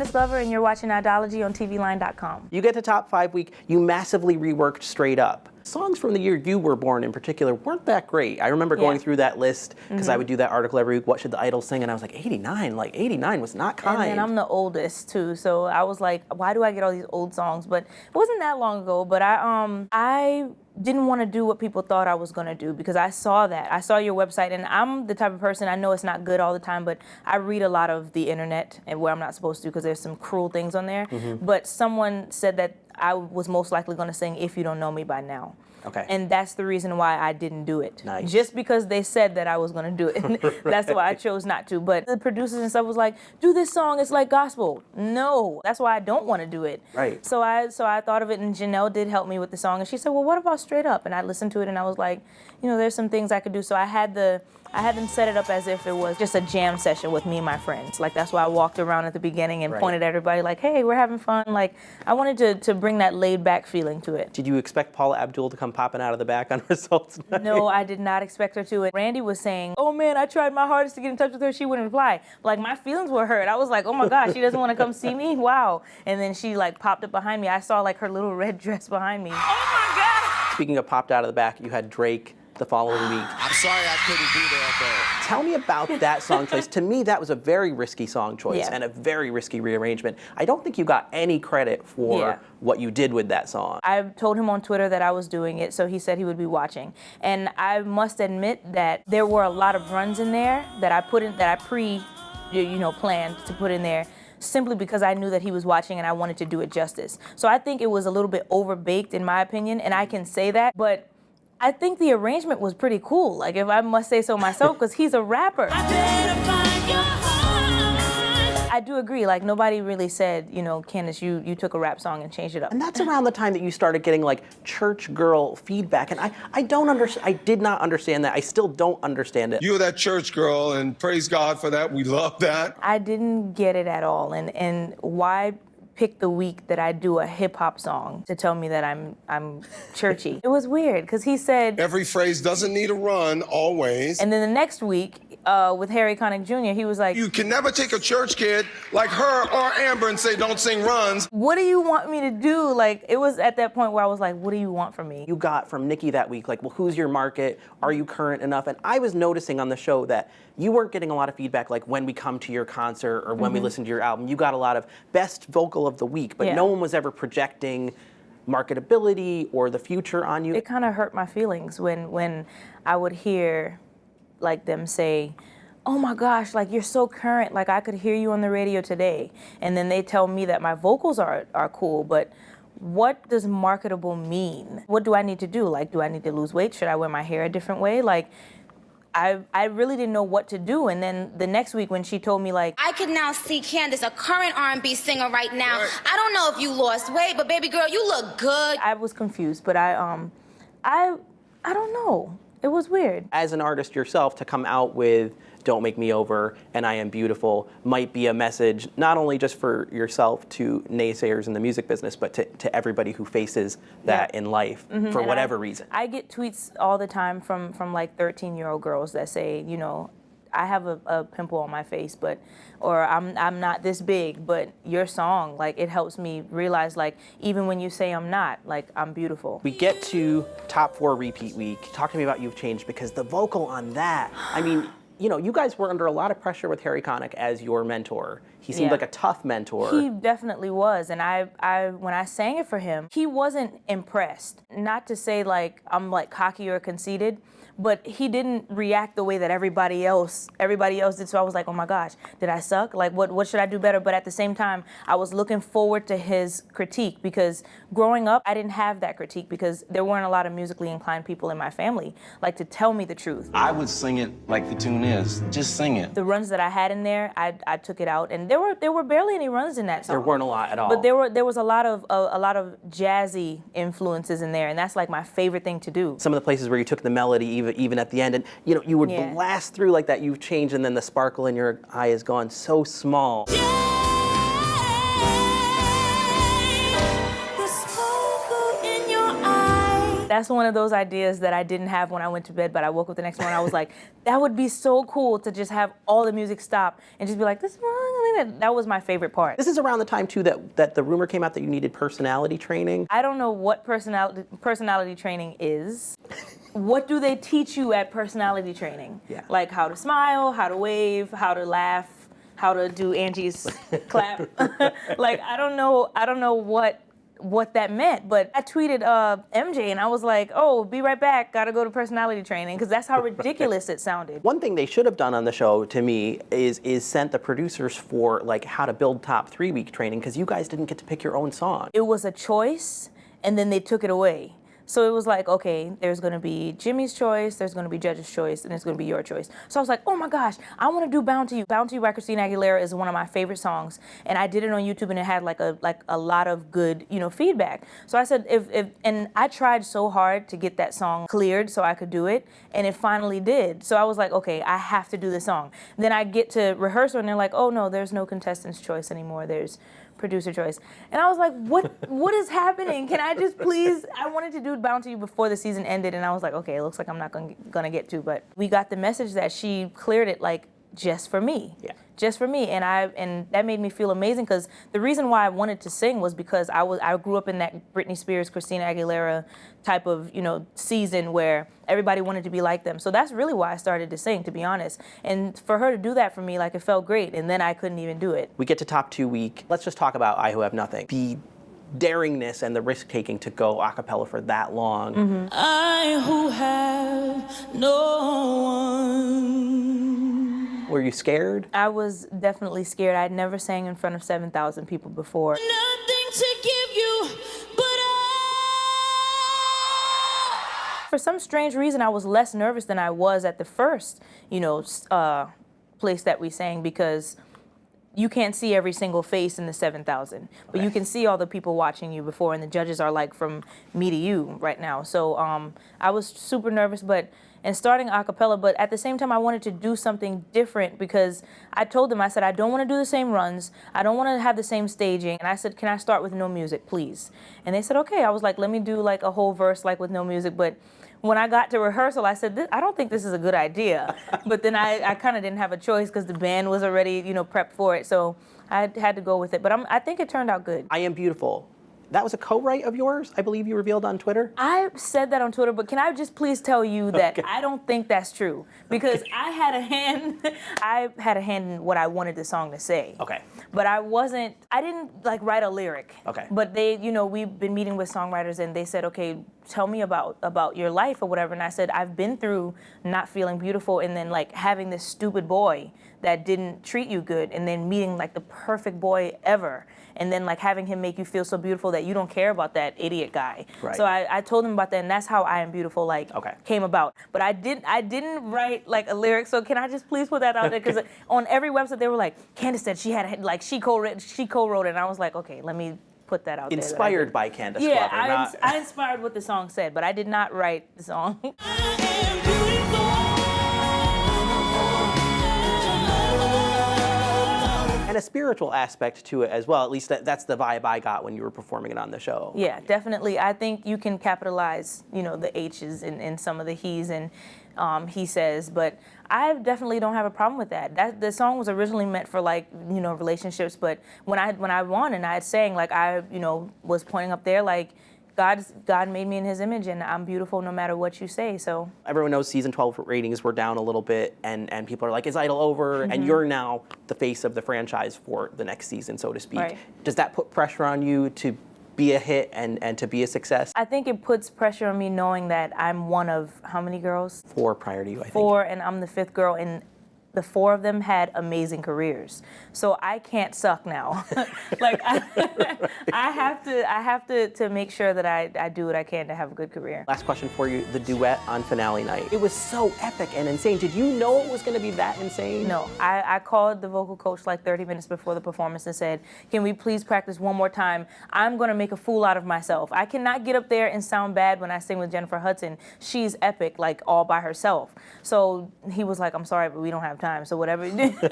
Candice Glover, and you're watching Idology on TVLINE.com. You get to Top 5 week, you massively reworked Straight Up. Songs from the year you were born in particular weren't that great. I remember going through that list because I would do that article every week, what should the idols sing? And I was like, 89, like 89 was not kind. And then I'm the oldest too, so I was like, why do I get all these old songs? But it wasn't that long ago, but I didn't want to do what people thought I was going to do because I saw that. I saw your website, and I'm the type of person, I know it's not good all the time, but I read a lot of the internet and where I'm not supposed to because there's some cruel things on there. But someone said that I was most likely going to sing If You Don't Know Me By Now. Okay. And that's the reason why I didn't do it. Nice. Just because they said that I was going to do it. That's why I chose not to. But the producers and stuff was like, do this song, it's like gospel. No, that's why I don't want to do it. Right. So I thought of it, and Janelle did help me with the song, and she said, well, what about Straight Up? And I listened to it, and I was like, you know, there's some things I could do. So I had them set it up as if it was just a jam session with me and my friends. Like, that's why I walked around at the beginning and pointed at everybody like, hey, we're having fun. Like, I wanted to bring that laid-back feeling to it. Did you expect Paula Abdul to come popping out of the back on Results Night? No, I did not expect her to. And Randy was saying, oh man, I tried my hardest to get in touch with her. She wouldn't reply. Like, my feelings were hurt. I was like, oh my gosh, she doesn't want to come see me? Wow. And then she like popped up behind me. I saw like her little red dress behind me. Oh my God. Speaking of popped out of the back, you had Drake the following week. I'm sorry I couldn't be there, though. Tell me about that song choice. To me, that was a very risky song choice and a very risky rearrangement. I don't think you got any credit for what you did with that song. I told him on Twitter that I was doing it, so he said he would be watching. And I must admit that there were a lot of runs in there that I put in, that I planned to put in there, simply because I knew that he was watching and I wanted to do it justice. So I think it was a little bit overbaked in my opinion, and I can say that, but I think the arrangement was pretty cool, like if I must say so myself, because he's a rapper. I do agree, like nobody really said, you know, Candice, you took a rap song and changed it up. And that's around the time that you started getting like church girl feedback, and I did not understand that. I still don't understand it. You're that church girl, and praise God for that. We love that. I didn't get it at all, and why pick the week that I do a hip-hop song to tell me that I'm churchy? It was weird, because he said every phrase doesn't need a run, always. And then the next week, with Harry Connick Jr., he was like, you can never take a church kid like her or Amber and say, don't sing runs. What do you want me to do? Like, it was at that point where I was like, what do you want from me? You got from Nicki that week, like, well, who's your market? Are you current enough? And I was noticing on the show that you weren't getting a lot of feedback, like when we come to your concert or when we listen to your album. You got a lot of best vocal of the week, but no one was ever projecting marketability or the future on you. It kind of hurt my feelings when I would hear like them say, oh my gosh, like you're so current, like I could hear you on the radio today. And then they tell me that my vocals are cool, but what does marketable mean? What do I need to do? Like, do I need to lose weight? Should I wear my hair a different way? Like, I really didn't know what to do. And then the next week when she told me like, I can now see Candice, a current R&B singer right now. Right. I don't know if you lost weight, but baby girl, you look good. I was confused, but I don't know. It was weird. As an artist yourself, to come out with Don't Make Me Over and I Am Beautiful might be a message not only just for yourself to naysayers in the music business, but to everybody who faces that in life for whatever reason. I get tweets all the time from like 13-year-old girls that say, you know, I have a pimple on my face, or I'm not this big, but your song, like, it helps me realize, like, even when you say I'm not, like, I'm beautiful. We get to Top 4 repeat week. Talk to me about You've Changed, because the vocal on that, I mean, you know, you guys were under a lot of pressure with Harry Connick as your mentor. He seemed like a tough mentor. He definitely was, and I when I sang it for him, he wasn't impressed. Not to say like I'm like cocky or conceited, but he didn't react the way that everybody else did. So I was like, oh my gosh, did I suck? Like, what should I do better? But at the same time, I was looking forward to his critique, because growing up, I didn't have that critique because there weren't a lot of musically inclined people in my family, like, to tell me the truth. I would sing it like the tune is. Just sing it. The runs that I had in there, I took it out, and there were barely any runs in that song. There weren't a lot at all. But there was a lot of jazzy influences in there, and that's like my favorite thing to do. Some of the places where you took the melody even at the end, and you know, you would blast through like that, You've Changed, and then the sparkle in your eye is gone so small. That's one of those ideas that I didn't have when I went to bed, but I woke up the next morning, I was like, that would be so cool to just have all the music stop and just be like, this wrong. That was my favorite part. This is around the time, too, that the rumor came out that you needed personality training. I don't know what personality training is. What do they teach you at personality training? Yeah. Like how to smile, how to wave, how to laugh, how to do Angie's clap. Like, I don't know what that meant, but I tweeted MJ and I was like, oh, be right back, gotta go to personality training, because that's how ridiculous it sounded. One thing they should have done on the show, to me, is sent the producers for like how to build top 3-week training, because you guys didn't get to pick your own song. It was a choice, and then they took it away. So it was like, okay, there's gonna be Jimmy's choice, there's gonna be Judge's choice, and it's gonna be your choice. So I was like, oh my gosh, I wanna do Bound to You. Bound to You by Christina Aguilera is one of my favorite songs, and I did it on YouTube, and it had like a lot of good, feedback. So I said, and I tried so hard to get that song cleared so I could do it, and it finally did. So I was like, okay, I have to do this song. Then I get to rehearsal, and they're like, oh no, there's no contestant's choice anymore, there's producer choice. And I was like, what is happening? Can I just please, I wanted to do Bound to You before the season ended, and I was like, okay, it looks like I'm not gonna get to, but we got the message that she cleared it like just for me. Yeah. Just for me, and that made me feel amazing, because the reason why I wanted to sing was because I grew up in that Britney Spears, Christina Aguilera type of season where everybody wanted to be like them. So that's really why I started to sing, to be honest. And for her to do that for me, like, it felt great, and then I couldn't even do it. We get to top 2 week. Let's just talk about I Who Have Nothing. The daringness and the risk taking to go a cappella for that long. Mm-hmm. I who have no one. Were you scared? I was definitely scared. I'd never sang in front of 7,000 people before. Nothing to give you, but for some strange reason, I was less nervous than I was at the first, place that we sang, because you can't see every single face in the 7,000, but you can see all the people watching you before, and the judges are like from me to you right now. So I was super nervous, and starting a cappella, but at the same time I wanted to do something different, because I told them, I said, I don't want to do the same runs, I don't want to have the same staging, and I said, can I start with no music, please? And they said, okay. I was like, let me do like a whole verse like with no music, but when I got to rehearsal, I said, I don't think this is a good idea. But then I kind of didn't have a choice, because the band was already, prepped for it. So I had to go with it. But I think it turned out good. I Am Beautiful. That was a co-write of yours, I believe you revealed on Twitter? I said that on Twitter, but can I just please tell you that I don't think that's true, because I had a hand in what I wanted the song to say. Okay. But I didn't like write a lyric. Okay. But they, we've been meeting with songwriters, and they said, okay, tell me about your life or whatever. And I said, I've been through not feeling beautiful, and then like having this stupid boy that didn't treat you good, and then meeting like the perfect boy ever, and then like having him make you feel so beautiful that you don't care about that idiot guy. Right. So I told him about that, and that's how I Am Beautiful came about. But I didn't write like a lyric. So can I just please put that out there? Because on every website they were like, Candice said she had like she co-wrote it, and I was like, okay, let me put that out there. Inspired by Candice Yeah, Glover. I inspired what the song said, but I did not write the song. And a spiritual aspect to it as well. At least that's the vibe I got when you were performing it on the show. Yeah, definitely. I think you can capitalize, the H's in some of the he's and he says, but I definitely don't have a problem with that. The song was originally meant for like, relationships, but when I won and I had sang, like I, was pointing up there like, God made me in his image, and I'm beautiful no matter what you say, so. Everyone knows season 12 ratings were down a little bit, and people are like, is Idol over? Mm-hmm. And you're now the face of the franchise for the next season, so to speak. Right. Does that put pressure on you to be a hit and to be a success? I think it puts pressure on me knowing that I'm one of how many girls? 4 prior to you, I think. 4, and I'm the 5th girl, and the 4 of them had amazing careers. So I can't suck now. Like I have to make sure that I do what I can to have a good career. Last question for you, the duet on finale night. It was so epic and insane. Did you know it was going to be that insane? No, I called the vocal coach like 30 minutes before the performance and said, can we please practice one more time? I'm going to make a fool out of myself. I cannot get up there and sound bad when I sing with Jennifer Hudson. She's epic, like all by herself. So he was like, I'm sorry, but we don't have time. So whatever you do,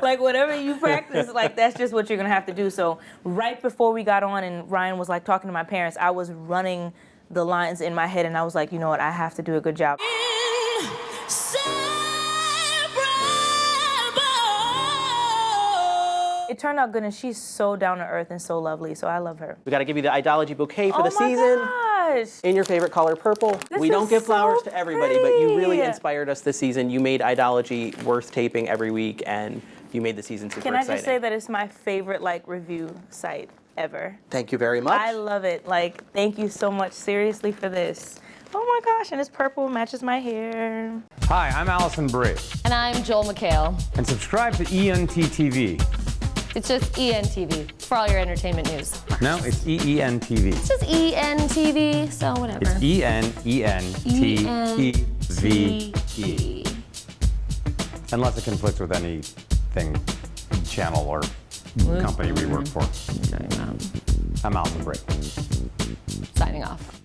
like whatever you practice, like that's just what you're gonna have to do. So right before we got on and Ryan was like talking to my parents, I was running the lines in my head, and I was like, you know what, I have to do a good job. It turned out good, and she's so down to earth and so lovely, so I love her. We got to give you the Idology bouquet for the Oh my season. gosh! In your favorite color, purple. We don't is give flowers so to everybody, but you really pretty. inspired us this season. You made Idology worth taping every week, and you made the season super Can I exciting. just say that it's my favorite review site ever? Thank you very much. I love it. Thank you so much, seriously, for this. Oh my gosh, and it's purple, matches my hair. Hi, I'm Allison Brie. And I'm Joel McHale. And subscribe to ENT-TV. It's just ENTV for all your entertainment news. No, it's EENTV. It's just ENTV, so whatever. It's ENENTEVE. Unless it conflicts with anything, channel or company we work for. I'm Allison Brie. Signing off.